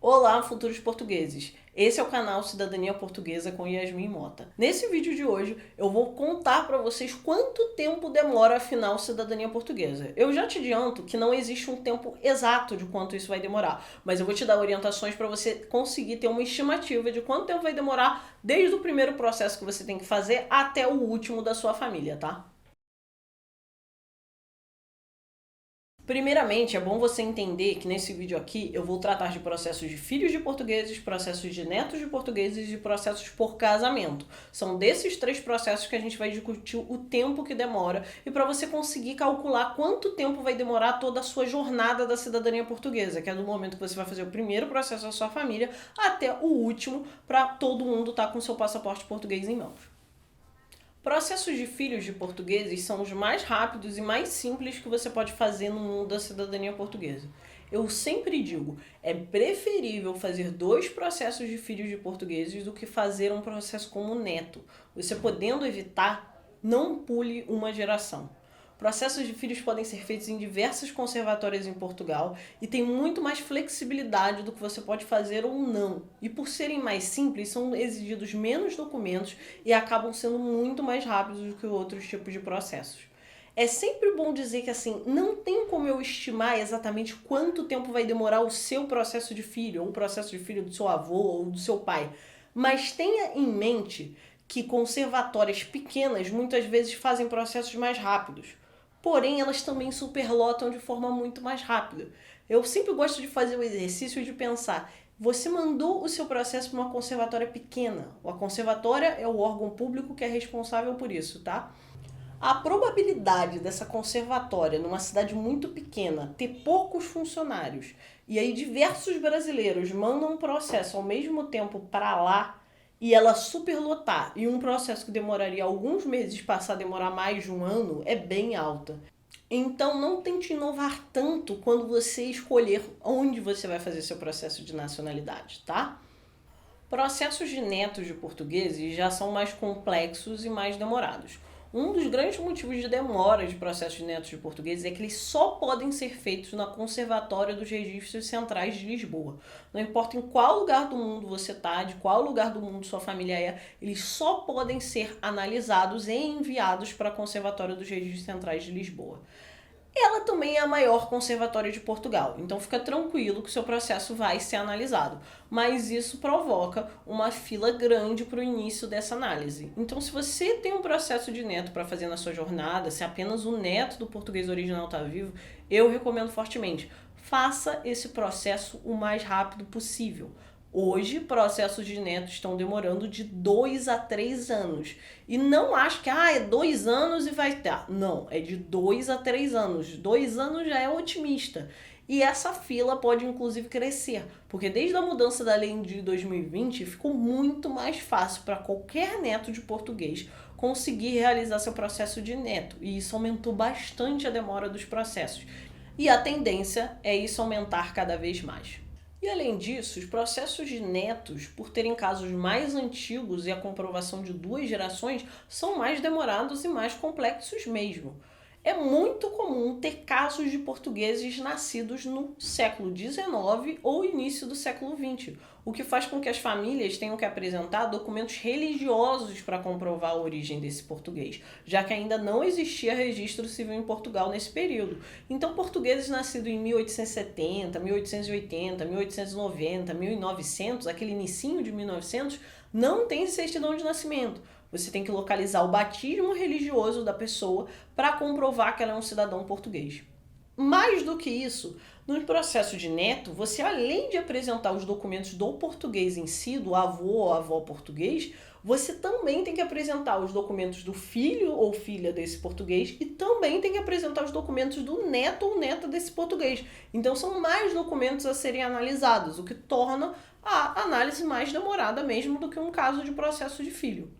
Olá, futuros portugueses! Esse é o canal Cidadania Portuguesa com Yasmin Mota. Nesse vídeo de hoje, eu vou contar para vocês quanto tempo demora afinal Cidadania Portuguesa. Eu já te adianto que não existe um tempo exato de quanto isso vai demorar, mas eu vou te dar orientações para você conseguir ter uma estimativa de quanto tempo vai demorar desde o primeiro processo que você tem que fazer até o último da sua família, tá? Primeiramente, é bom você entender que nesse vídeo aqui eu vou tratar de processos de filhos de portugueses, processos de netos de portugueses e processos por casamento. São desses três processos que a gente vai discutir o tempo que demora e para você conseguir calcular quanto tempo vai demorar toda a sua jornada da cidadania portuguesa, que é do momento que você vai fazer o primeiro processo da sua família até o último, para todo mundo estar com seu passaporte português em mãos. Processos de filhos de portugueses são os mais rápidos e mais simples que você pode fazer no mundo da cidadania portuguesa. Eu sempre digo, é preferível fazer 2 processos de filhos de portugueses do que fazer um processo como neto. Você podendo evitar, não pule uma geração. Processos de filhos podem ser feitos em diversas conservatórias em Portugal e tem muito mais flexibilidade do que você pode fazer ou não. E por serem mais simples, são exigidos menos documentos e acabam sendo muito mais rápidos do que outros tipos de processos. É sempre bom dizer que assim, não tem como eu estimar exatamente quanto tempo vai demorar o seu processo de filho, ou o processo de filho do seu avô ou do seu pai. Mas tenha em mente que conservatórias pequenas muitas vezes fazem processos mais rápidos. Porém, elas também superlotam de forma muito mais rápida. Eu sempre gosto de fazer o exercício de pensar, você mandou o seu processo para uma conservatória pequena. A conservatória é o órgão público que é responsável por isso, tá? A probabilidade dessa conservatória, numa cidade muito pequena, ter poucos funcionários, e aí diversos brasileiros mandam um processo ao mesmo tempo para lá, e ela superlotar, e um processo que demoraria alguns meses passar a demorar mais de um ano, é bem alta. Então não tente inovar tanto quando você escolher onde você vai fazer seu processo de nacionalidade, tá? Processos de netos de portugueses já são mais complexos e mais demorados. Um dos grandes motivos de demora de processos de netos de portugueses é que eles só podem ser feitos na Conservatória dos Registros Centrais de Lisboa. Não importa em qual lugar do mundo você está, de qual lugar do mundo sua família é, eles só podem ser analisados e enviados para a Conservatória dos Registros Centrais de Lisboa. Ela também é a maior conservatória de Portugal, então fica tranquilo que o seu processo vai ser analisado, mas isso provoca uma fila grande para o início dessa análise. Então, se você tem um processo de neto para fazer na sua jornada, se apenas o neto do português original está vivo, eu recomendo fortemente, faça esse processo o mais rápido possível. Hoje, processos de netos estão demorando de 2 a 3 anos. E não acho que é 2 anos e vai ter. Não, é de 2 a 3 anos. 2 anos já é otimista. E essa fila pode inclusive crescer, porque desde a mudança da lei de 2020 ficou muito mais fácil para qualquer neto de português conseguir realizar seu processo de neto. E isso aumentou bastante a demora dos processos. E a tendência é isso aumentar cada vez mais. E além disso, os processos de netos, por terem casos mais antigos e a comprovação de 2 gerações, são mais demorados e mais complexos mesmo. É muito comum ter casos de portugueses nascidos no século XIX ou início do século XX, o que faz com que as famílias tenham que apresentar documentos religiosos para comprovar a origem desse português, já que ainda não existia registro civil em Portugal nesse período. Então, portugueses nascidos em 1870, 1880, 1890, 1900, aquele inicinho de 1900, não têm certidão de nascimento. Você tem que localizar o batismo religioso da pessoa para comprovar que ela é um cidadão português. Mais do que isso, no processo de neto, você além de apresentar os documentos do português em si, do avô ou avó português, você também tem que apresentar os documentos do filho ou filha desse português e também tem que apresentar os documentos do neto ou neta desse português. Então são mais documentos a serem analisados, o que torna a análise mais demorada mesmo do que um caso de processo de filho.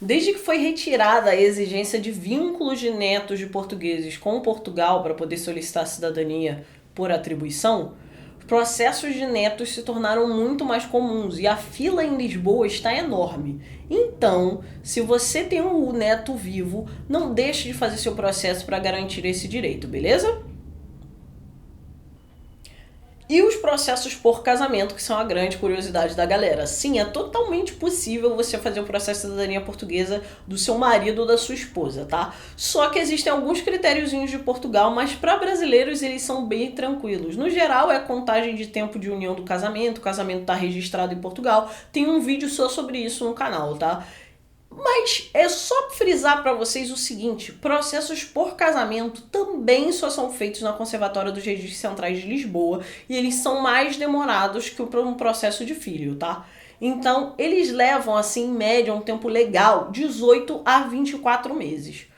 Desde que foi retirada a exigência de vínculos de netos de portugueses com Portugal para poder solicitar cidadania por atribuição, os processos de netos se tornaram muito mais comuns e a fila em Lisboa está enorme. Então, se você tem um neto vivo, não deixe de fazer seu processo para garantir esse direito, beleza? E os processos por casamento, que são a grande curiosidade da galera. Sim, é totalmente possível você fazer o processo de cidadania portuguesa do seu marido ou da sua esposa, tá? Só que existem alguns critériozinhos de Portugal, mas para brasileiros eles são bem tranquilos. No geral, é a contagem de tempo de união do casamento, o casamento está registrado em Portugal. Tem um vídeo só sobre isso no canal, tá? Mas é só frisar para vocês o seguinte, processos por casamento também só são feitos na Conservatória dos Registros Centrais de Lisboa e eles são mais demorados que um processo de filho, tá? Então, eles levam, assim, em média, um tempo legal, 18 a 24 meses.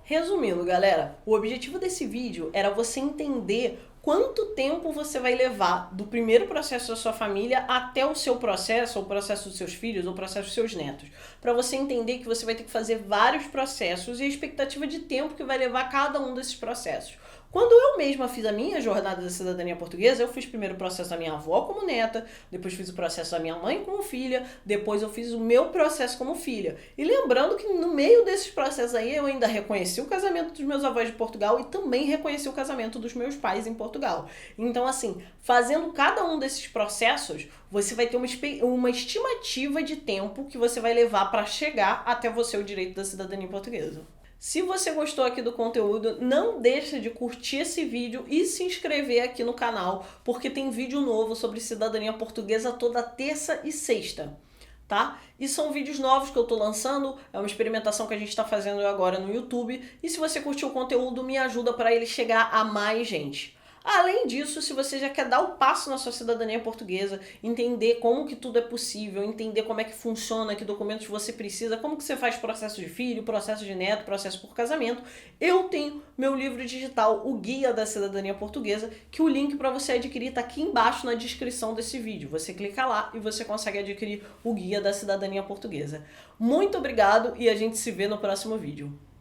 Resumindo, galera, o objetivo desse vídeo era você entender quanto tempo você vai levar do primeiro processo da sua família até o seu processo, ou o processo dos seus filhos, ou o processo dos seus netos. Para você entender que você vai ter que fazer vários processos e a expectativa de tempo que vai levar cada um desses processos. Quando eu mesma fiz a minha jornada da cidadania portuguesa, eu fiz primeiro o processo da minha avó como neta, depois fiz o processo da minha mãe como filha, depois eu fiz o meu processo como filha. E lembrando que no meio desses processos aí eu ainda reconheci o casamento dos meus avós de Portugal e também reconheci o casamento dos meus pais em Portugal. Então, assim, fazendo cada um desses processos, você vai ter uma estimativa de tempo que você vai levar para chegar até você o direito da cidadania portuguesa. Se você gostou aqui do conteúdo, não deixa de curtir esse vídeo e se inscrever aqui no canal, porque tem vídeo novo sobre cidadania portuguesa toda terça e sexta, tá? E são vídeos novos que eu tô lançando, é uma experimentação que a gente tá fazendo agora no YouTube, e se você curtiu o conteúdo, me ajuda para ele chegar a mais gente. Além disso, se você já quer dar o passo na sua cidadania portuguesa, entender como que tudo é possível, entender como é que funciona, que documentos você precisa, como que você faz processo de filho, processo de neto, processo por casamento, eu tenho meu livro digital, o Guia da Cidadania Portuguesa, que o link para você adquirir está aqui embaixo na descrição desse vídeo. Você clica lá e você consegue adquirir o Guia da Cidadania Portuguesa. Muito obrigado e a gente se vê no próximo vídeo.